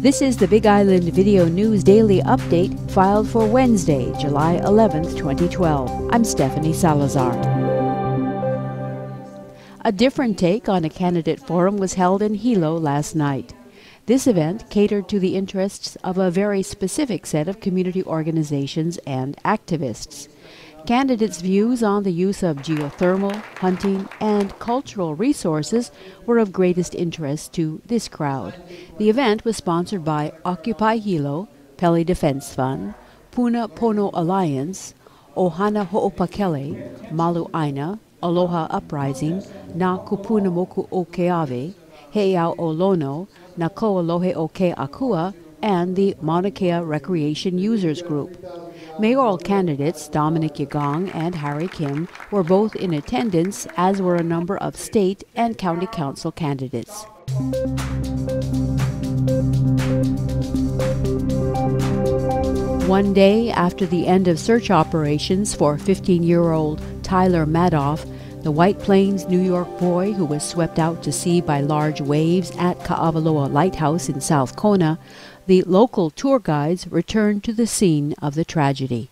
This is the Big Island Video News Daily Update filed for Wednesday, July 11th, 2012. I'm Stephanie Salazar. A different take on a candidate forum was held in Hilo last night. This event catered to the interests of a very specific set of community organizations and activists. Candidates' views on the use of geothermal, hunting, and cultural resources were of greatest interest to this crowd. The event was sponsored by Occupy Hilo, Pele Defense Fund, Puna Pono Alliance, Ohana Ho'opakele, Malu Aina, Aloha Uprising, Na Kupunamoku o Keawe, Heiau o Lono, Na Koalohe o Ke Akua, and the Mauna Kea Recreation Users Group. Mayoral candidates Dominic Yagong and Harry Kim were both in attendance, as were a number of state and county council candidates. One day after the end of search operations for 15-year-old Tyler Madoff, the White Plains, New York boy who was swept out to sea by large waves at Kaawaloa Lighthouse in South Kona, the local tour guides returned to the scene of the tragedy.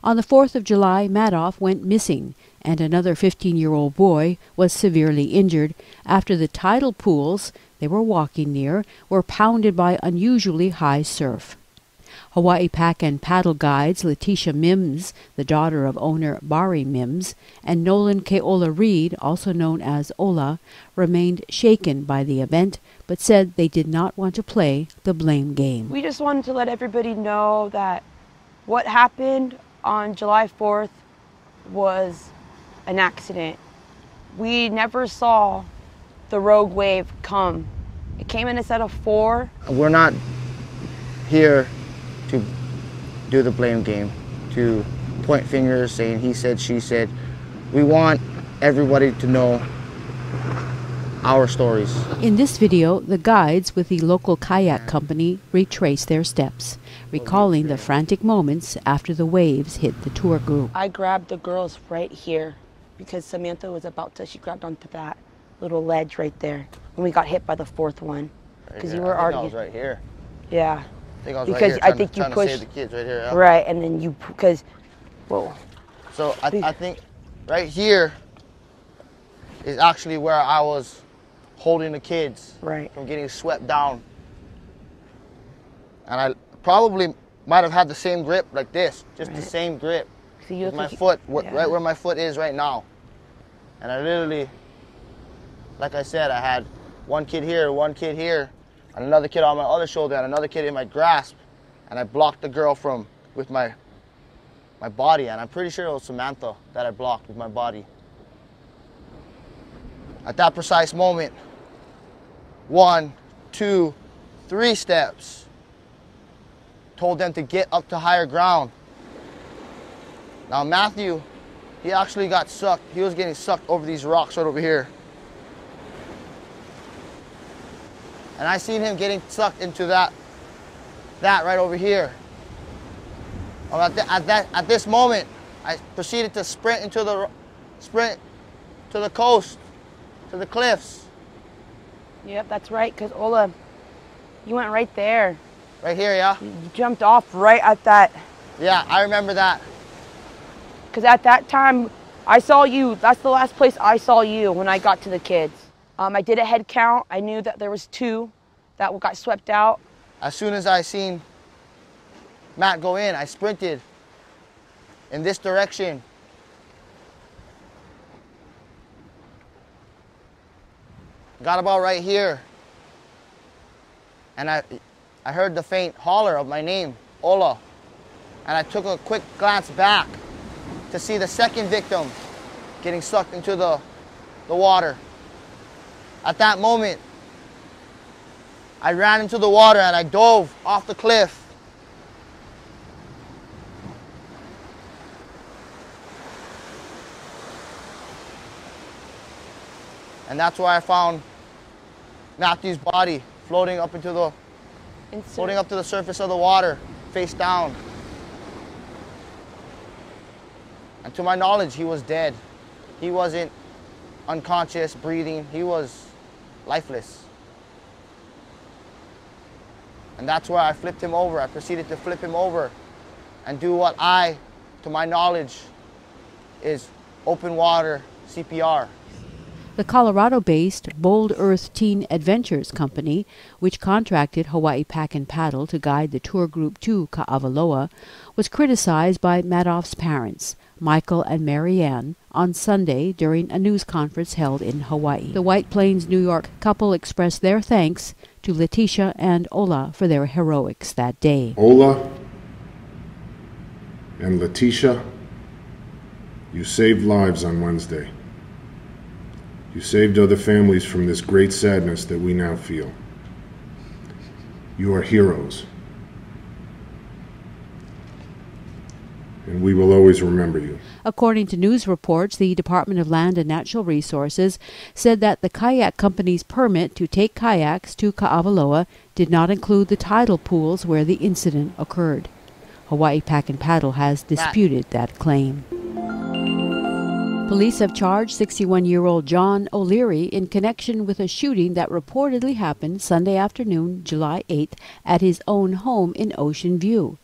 On the 4th of July, Madoff went missing, and another 15-year-old boy was severely injured after the tidal pools they were walking near were pounded by unusually high surf. Hawaii Pack and Paddle guides Letitia Mims, the daughter of owner Bari Mims, and NOLAN KEOLA Reed, also known as Ola, remained shaken by the event, but said they did not want to play the blame game. We just wanted to let everybody know that what happened on July 4th was an accident. We never saw the rogue wave come. It came in a set of 4. We're not here to do the blame game, to point fingers saying he said, she said. We want everybody to know our stories. In this video, the guides with the local kayak company retrace their steps, recalling the frantic moments after the waves hit the tour group. I grabbed the girls right here because Samantha was she grabbed onto that little ledge right there when we got hit by the 4th one. Because you were already. I was right here. Yeah. I think I was because right here, I think you trying pushed to save the kids right here. Yeah. Right, and then you whoa. So I think right here is actually where I was holding the kids from getting swept down. And I probably might have had the same grip like this, just the same grip. So my foot, right where my foot is right now. And I literally, like I said, I had one kid here, and another kid on my other shoulder, and another kid in my grasp. And I blocked the girl with my body. And I'm pretty sure it was Samantha that I blocked with my body. At that precise moment, 1, 2, 3 steps. Told them to get up to higher ground. Now Matthew, he actually got sucked. He was getting sucked over these rocks right over here. And I seen him getting sucked into that right over here. At this moment, I proceeded to sprint to the coast, to the cliffs. Yep, that's right, because Ola, you went right there. Right here, yeah? You jumped off right at that. Yeah, I remember that. Because at that time, I saw you. That's the last place I saw you when I got to the kids. I did a head count. I knew that there was 2 that got swept out. As soon as I seen Matt go in, I sprinted in this direction. Got about right here. And I heard the faint holler of my name, Ola. And I took a quick glance back to see the second victim getting sucked into the water. At that moment, I ran into the water and I dove off the cliff. And that's where I found Matthew's body floating up to the surface of the water, face down. And to my knowledge, he was dead. He wasn't unconscious, breathing. He was lifeless. And that's where I flipped him over. I proceeded to flip him over and do what to my knowledge, is open water CPR. The Colorado-based Bold Earth Teen Adventures Company, which contracted Hawaii Pack and Paddle to guide the tour group to Kaawaloa, was criticized by Madoff's parents, Michael and Mary Ann, on Sunday during a news conference held in Hawaii. The White Plains, New York couple expressed their thanks to Letitia and Ola for their heroics that day. Ola and Letitia, you saved lives on Wednesday. You saved other families from this great sadness that we now feel. You are heroes. And we will always remember you. According to news reports, the Department of Land and Natural Resources said that the kayak company's permit to take kayaks to Kaawaloa did not include the tidal pools where the incident occurred. Hawaii Pack and Paddle has disputed that claim. Police have charged 61-year-old John O'Leary in connection with a shooting that reportedly happened Sunday afternoon, July 8th, at his own home in Ocean View.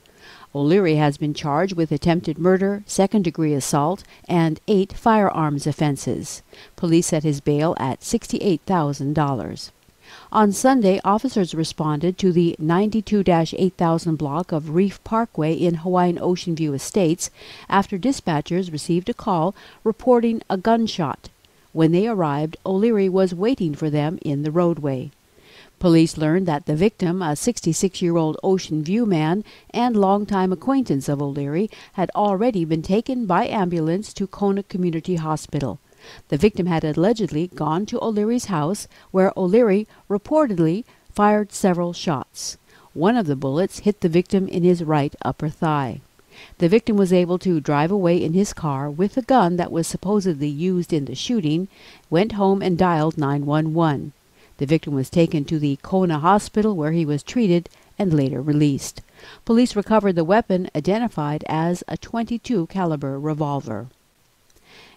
O'Leary has been charged with attempted murder, second-degree assault, and 8 firearms offenses. Police set his bail at $68,000. On Sunday, officers responded to the 92-8000 block of Reef Parkway in Hawaiian Ocean View Estates after dispatchers received a call reporting a gunshot. When they arrived, O'Leary was waiting for them in the roadway. Police learned that the victim, a 66-year-old Ocean View man and longtime acquaintance of O'Leary, had already been taken by ambulance to Kona Community Hospital. The victim had allegedly gone to O'Leary's house, where O'Leary reportedly fired several shots. One of the bullets hit the victim in his right upper thigh. The victim was able to drive away in his car with the gun that was supposedly used in the shooting, went home and dialed 911. The victim was taken to the Kona Hospital where he was treated and later released. Police recovered the weapon, identified as a .22 caliber revolver.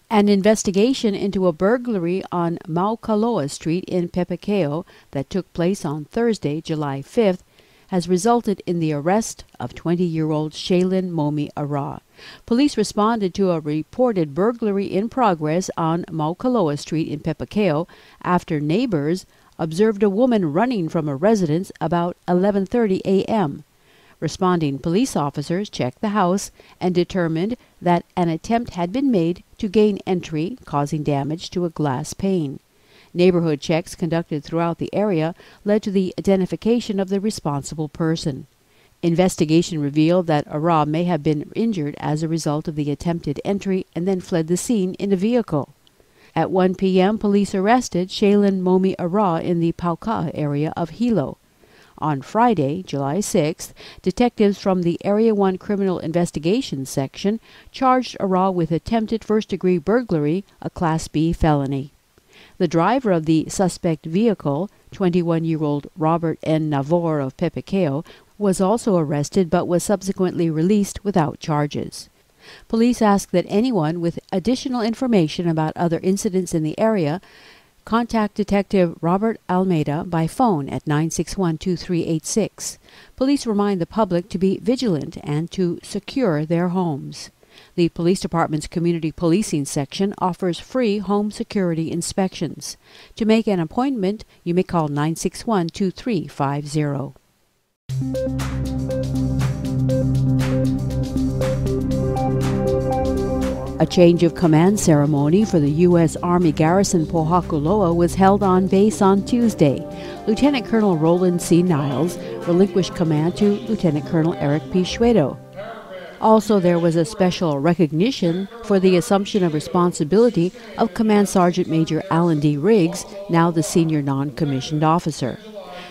An investigation into a burglary on Maukaloa Street in Pepeekeo that took place on Thursday, July 5th, has resulted in the arrest of 20-year-old Shaylin Momi Ara. Police responded to a reported burglary in progress on Maukaloa Street in Pepeekeo after neighbors observed a woman running from a residence about 11:30 a.m. Responding police officers checked the house and determined that an attempt had been made to gain entry, causing damage to a glass pane. Neighborhood checks conducted throughout the area led to the identification of the responsible person. Investigation revealed that Ara may have been injured as a result of the attempted entry and then fled the scene in a vehicle. At 1 p.m., police arrested Shaylin Momi Ara in the Pauka'a area of Hilo. On Friday, July 6th, detectives from the Area 1 Criminal Investigations Section charged Ara with attempted first-degree burglary, a Class B felony. The driver of the suspect vehicle, 21-year-old Robert N. Navor of Pepeekeo, was also arrested but was subsequently released without charges. Police ask that anyone with additional information about other incidents in the area contact Detective Robert Almeida by phone at 961-2386. Police remind the public to be vigilant and to secure their homes. The police department's community policing section offers free home security inspections. To make an appointment, you may call 961-2350. A change of command ceremony for the U.S. Army garrison Pohakuloa was held on base on Tuesday. Lieutenant Colonel Roland C. Niles relinquished command to Lieutenant Colonel Eric P. Schwedo. Also, there was a special recognition for the assumption of responsibility of Command Sergeant Major Alan D. Riggs, now the senior non-commissioned officer.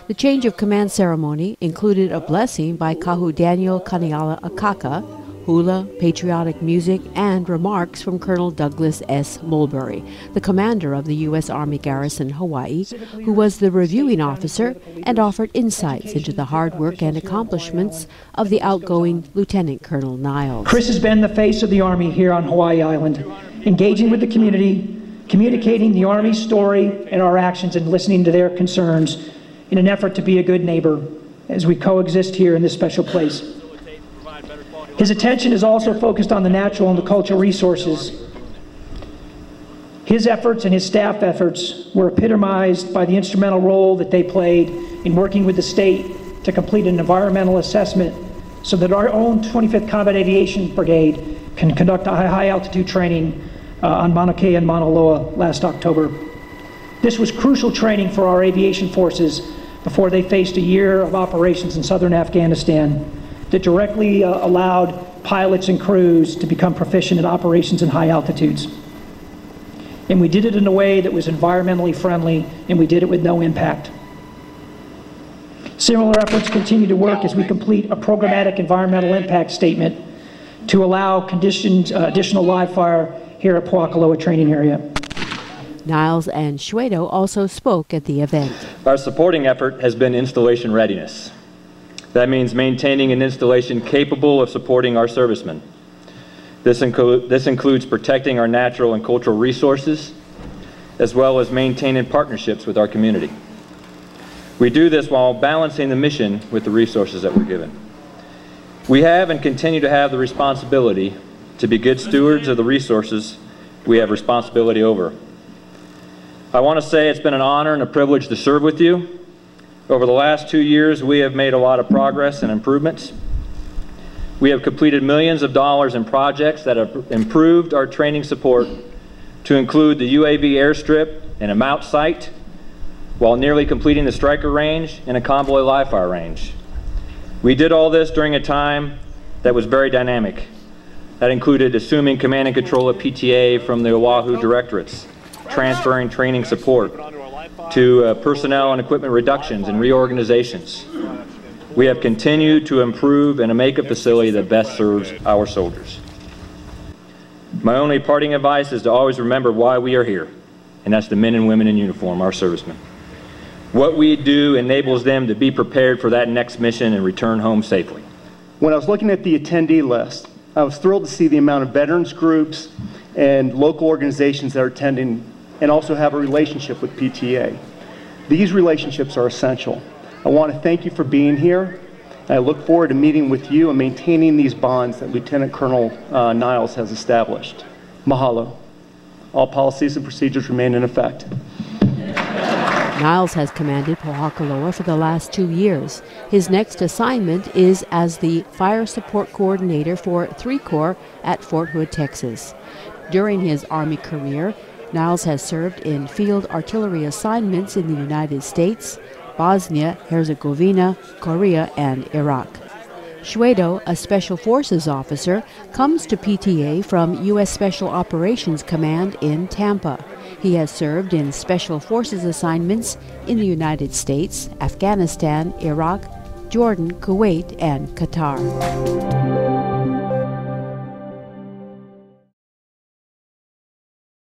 The change of command ceremony included a blessing by Kahu Daniel Kaniala Akaka, hula, patriotic music, and remarks from Colonel Douglas S. Mulberry, the commander of the U.S. Army Garrison Hawaii, who was the reviewing officer and offered insights into the hard work and accomplishments of the outgoing Lieutenant Colonel Niles. Chris has been the face of the Army here on Hawaii Island, engaging with the community, communicating the Army's story and our actions, and listening to their concerns in an effort to be a good neighbor as we coexist here in this special place. His attention is also focused on the natural and the cultural resources. His efforts and his staff efforts were epitomized by the instrumental role that they played in working with the state to complete an environmental assessment so that our own 25th Combat Aviation Brigade can conduct a high altitude training on Mauna Kea and Mauna Loa last October. This was crucial training for our aviation forces before they faced a year of operations in southern Afghanistan that directly allowed pilots and crews to become proficient in operations in high altitudes. And we did it in a way that was environmentally friendly, and we did it with no impact. Similar efforts continue to work as we complete a programmatic environmental impact statement to allow additional live fire here at Pohakuloa Training Area. Niles and Shwedo also spoke at the event. Our supporting effort has been installation readiness. That means maintaining an installation capable of supporting our servicemen. This includes protecting our natural and cultural resources, as well as maintaining partnerships with our community. We do this while balancing the mission with the resources that we're given. We have and continue to have the responsibility to be good stewards of the resources we have responsibility over. I want to say it's been an honor and a privilege to serve with you. Over the last 2 years, we have made a lot of progress and improvements. We have completed millions of dollars in projects that have improved our training support to include the UAV airstrip and a mount site, while nearly completing the Striker range and a convoy live fire range. We did all this during a time that was very dynamic. That included assuming command and control of PTA from the Oahu directorates, transferring training support to personnel and equipment reductions and reorganizations. We have continued to improve and make a facility that best serves our soldiers. My only parting advice is to always remember why we are here, and that's the men and women in uniform, our servicemen. What we do enables them to be prepared for that next mission and return home safely. When I was looking at the attendee list, I was thrilled to see the amount of veterans groups and local organizations that are attending and also have a relationship with PTA. These relationships are essential. I want to thank you for being here, and I look forward to meeting with you and maintaining these bonds that Lieutenant Colonel Niles has established. Mahalo. All policies and procedures remain in effect. Niles has commanded Pohakuloa for the last 2 years. His next assignment is as the Fire Support Coordinator for 3 Corps at Fort Hood, Texas. During his Army career, Niles has served in field artillery assignments in the United States, Bosnia, Herzegovina, Korea, and Iraq. Shwedo, a Special Forces officer, comes to PTA from U.S. Special Operations Command in Tampa. He has served in Special Forces assignments in the United States, Afghanistan, Iraq, Jordan, Kuwait, and Qatar.